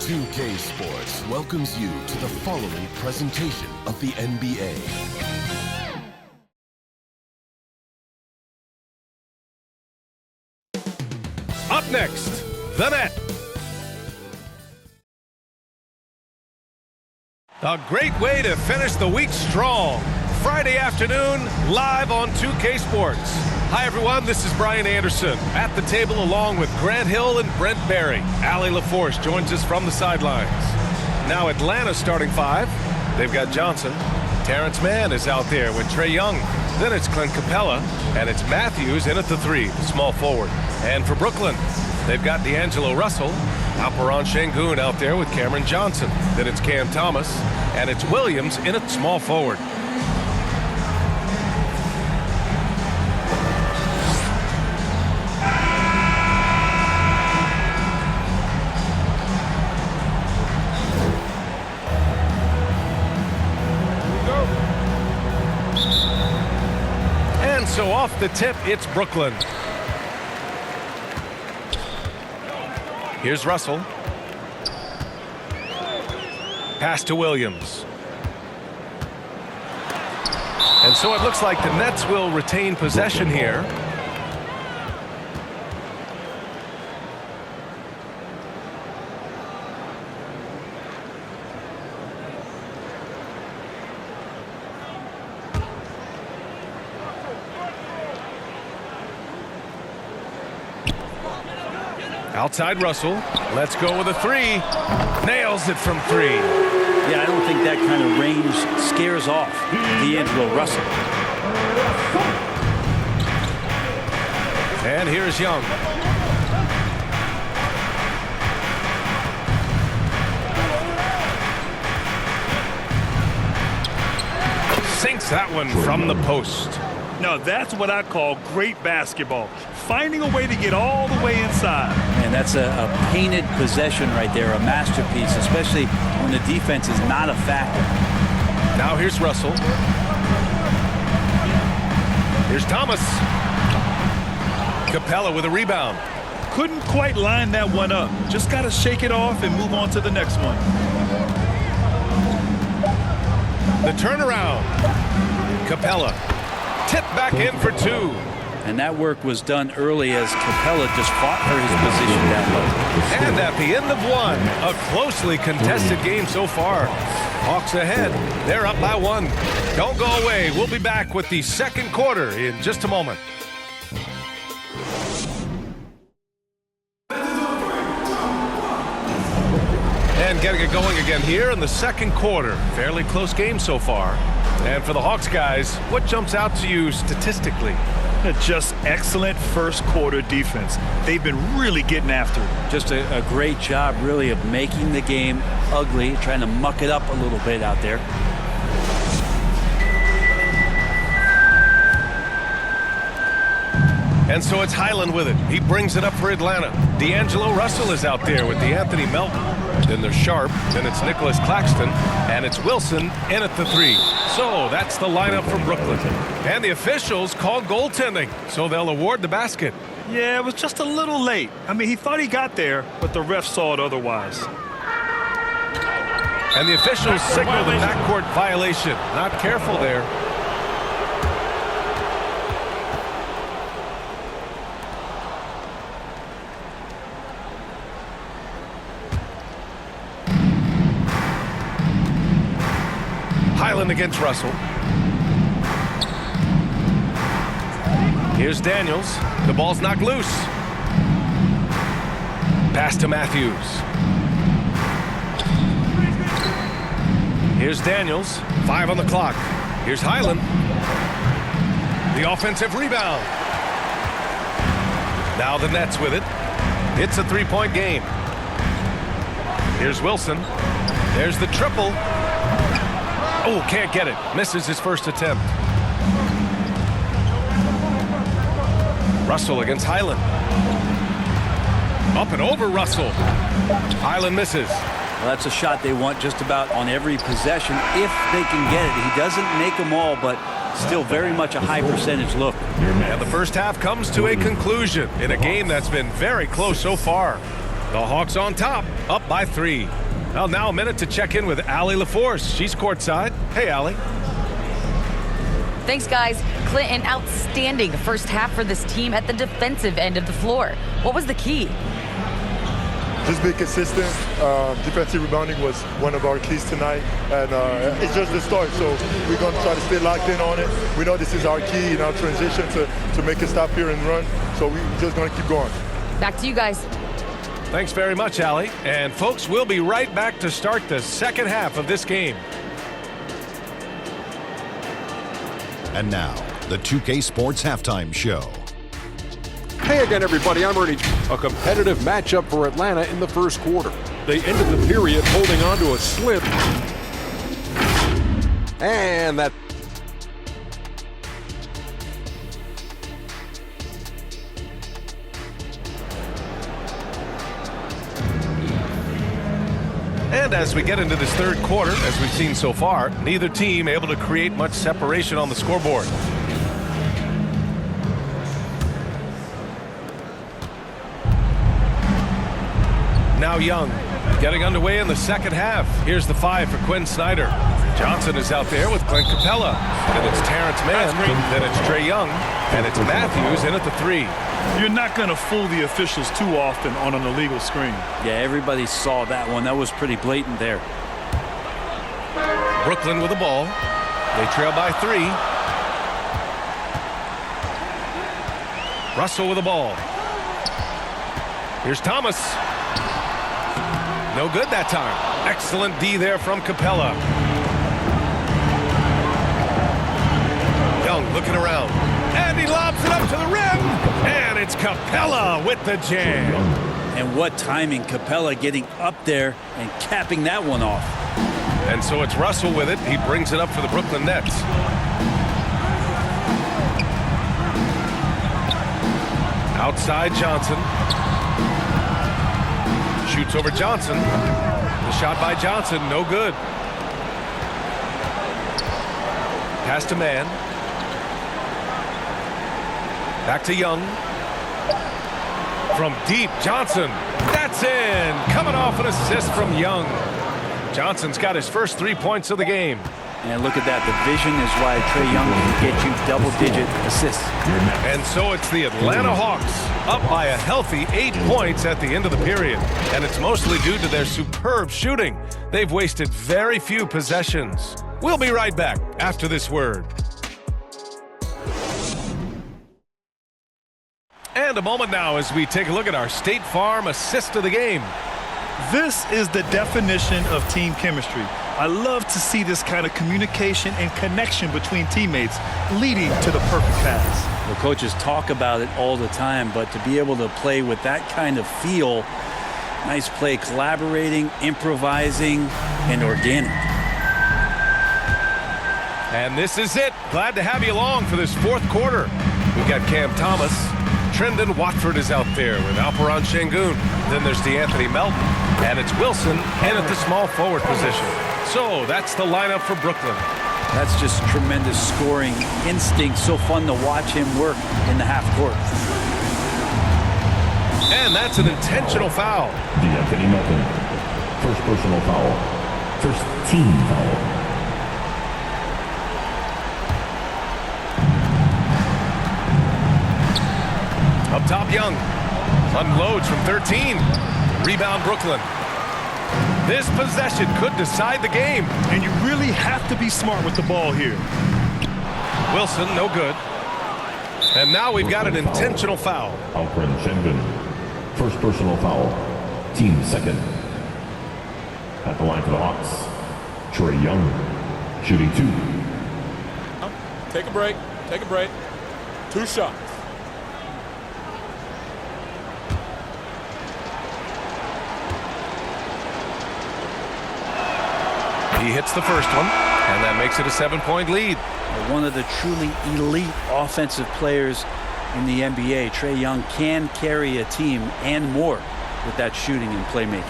2K Sports welcomes you to the following presentation of the NBA. Up next, the net. A great way to finish the week strong. Friday afternoon, live on 2K Sports. Hi, everyone. This is Brian Anderson at the table along with Grant Hill and Brent Barry. Allie LaForce joins us from the sidelines. Now Atlanta starting five. They've got Johnson. Terrence Mann is out there with Trae Young. Then it's Clint Capella, and it's Matthews in at the three, the small forward. And for Brooklyn, they've got D'Angelo Russell. Alperon Şengün out there with Cameron Johnson. Then it's Cam Thomas, and it's Williams in at small forward. So off the tip, it's Brooklyn. Here's Russell. Pass to Williams. And so it looks like the Nets will retain possession here. Outside Russell. Let's go with a three. Nails it from three. Yeah, I don't think that kind of range scares off D'Angelo Russell. And here's Young. Sinks that one from the post. Now that's what I call great basketball. Finding a way to get all the way inside. And that's a painted possession right there, a masterpiece, especially when the defense is not a factor. Now here's Russell. Here's Thomas. Capella with a rebound. Couldn't quite line that one up. Just got to shake it off and move on to the next one. The turnaround. Capella. Tip back in for two. And that work was done early as Capella just fought for his position down low. And at the end of one, a closely contested game so far. Hawks ahead. They're up by one. Don't go away. We'll be back with the second quarter in just a moment. And getting it going again here in the second quarter. Fairly close game so far. And for the Hawks guys, what jumps out to you statistically? Just excellent first quarter defense. They've been really getting after it. Just a great job, really, of making the game ugly, trying to muck it up a little bit out there. And so it's Highland with it. He brings it up for Atlanta. D'Angelo Russell is out there with Anthony Melton. Then there's Sharp. Then it's Nicholas Claxton. And it's Wilson in at the three. So that's the lineup for Brooklyn. And the officials called goaltending, so they'll award the basket. Yeah, it was just a little late. I mean, he thought he got there, but the ref saw it otherwise. And the officials signaled the backcourt violation. Not careful there. Highland against Russell. Here's Daniels. The ball's knocked loose. Pass to Matthews. Here's Daniels. 5 on the clock. Here's Highland. The offensive rebound. Now the Nets with it. It's a three-point game. Here's Wilson. There's the triple. Oh, can't get it. Misses his first attempt. Russell against Highland. Up and over Russell. Highland misses. Well, that's a shot they want just about on every possession if they can get it. He doesn't make them all, but still very much a high percentage look. And the first half comes to a conclusion in a game that's been very close so far. The Hawks on top, up by 3. Well, now a minute to check in with Allie LaForce. She's courtside. Hey, Allie. Thanks, guys. Clint, an outstanding first half for this team at the defensive end of the floor. What was the key? Just be consistent. Defensive rebounding was one of our keys tonight, and it's just the start. So we're going to try to stay locked in on it. We know this is our key in our transition to make a stop here and run. So we're just going to keep going. Back to you guys. Thanks very much, Allie. And folks, we'll be right back to start the second half of this game. And now, the 2K Sports Halftime Show. Hey again, everybody, I'm Ernie. A competitive matchup for Atlanta in the first quarter. They ended the period holding on to a slip. And that... And as we get into this third quarter, as we've seen so far, neither team able to create much separation on the scoreboard. Now Young, getting underway in the second half. Here's the 5 for Quinn Snyder. Johnson is out there with Clint Capella. Then it's Terrence Mann. Then it's Trae Young. And it's Matthews in at the 3. You're not going to fool the officials too often on an illegal screen. Yeah, everybody saw that one. That was pretty blatant there. Brooklyn with the ball. They trail by 3. Russell with the ball. Here's Thomas. No good that time. Excellent D there from Capella. Young looking around. And he lobs it up to the rim. And it's Capella with the jam. And what timing, Capella getting up there and capping that one off. And so it's Russell with it. He brings it up for the Brooklyn Nets. Outside Johnson. Shoots over Johnson. The shot by Johnson, no good. Pass to Mann. Back to Young. From deep, Johnson. That's in. Coming off an assist from Young. Johnson's got his first 3 points of the game. And look at that. The vision is why Trae Young can get you double-digit assists. And so it's the Atlanta Hawks up by a healthy 8 points at the end of the period. And it's mostly due to their superb shooting. They've wasted very few possessions. We'll be right back after this word. And a moment now as we take a look at our State Farm assist of the game. This is the definition of team chemistry. I love to see this kind of communication and connection between teammates leading to the perfect pass. The coaches talk about it all the time, but to be able to play with that kind of feel, nice play, collaborating, improvising, and organic. And this is it. Glad to have you along for this fourth quarter. We've got Cam Thomas. Trendon Watford is out there with Alperon Şengün. Then there's DeAnthony Melton. And it's Wilson in at the small forward position. So that's the lineup for Brooklyn. That's just tremendous scoring instinct. So fun to watch him work in the half court. And that's an intentional foul. DeAnthony Melton. First personal foul. First team foul. Up top, Young. Unloads from 13. Rebound, Brooklyn. This possession could decide the game. And you really have to be smart with the ball here. Wilson, no good. And now we've got an intentional foul. Alperon Şengün. First personal foul. Team second. At the line for the Hawks. Trae Young. Shooting 2. Take a break. Take a break. 2 shots. He hits the first one, and that makes it a 7-point lead. One of the truly elite offensive players in the NBA, Trae Young, can carry a team and more with that shooting and playmaking.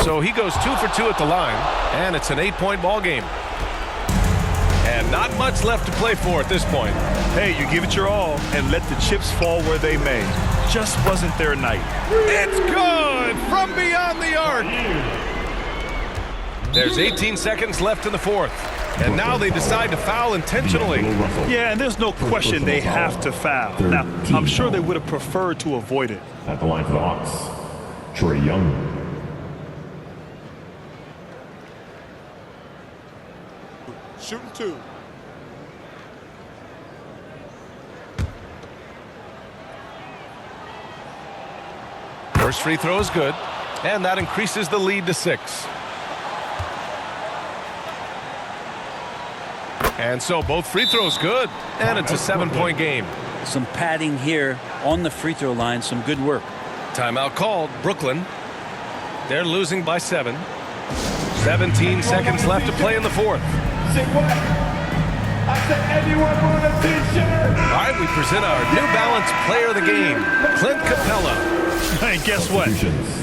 So he goes 2 for 2 at the line, and it's an 8-point ball game. And not much left to play for at this point. Hey, you give it your all and let the chips fall where they may. Just wasn't their night. It's good from beyond the arc. There's 18 seconds left in the fourth. And now they decide to foul intentionally. Yeah, and there's no question they have to foul. Now, I'm sure they would have preferred to avoid it. At the line for the Hawks, Trae Young. Shooting two. First free throw is good, and that increases the lead to 6. And so both free throws good, and it's a 7-point game. Some padding here on the free throw line, some good work. Timeout called, Brooklyn. They're losing by 7. 17 seconds left to play in the fourth. Say what? I said anyone want a t-shirt? All right, we present our New Balance player of the game, Clint Capella. And guess what?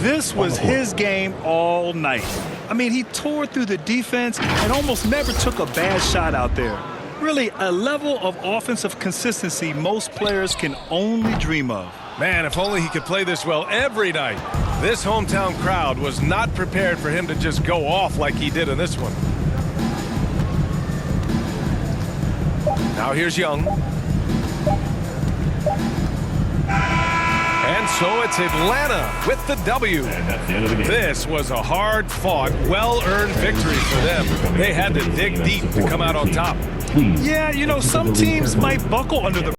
This was his game all night. I mean, he tore through the defense and almost never took a bad shot out there. Really, a level of offensive consistency most players can only dream of. Man, if only he could play this well every night. This hometown crowd was not prepared for him to just go off like he did in this one. Now here's Young. And so it's Atlanta with the W. This was a hard-fought, well-earned victory for them. They had to dig deep to come out on top. Yeah, you know, some teams might buckle under the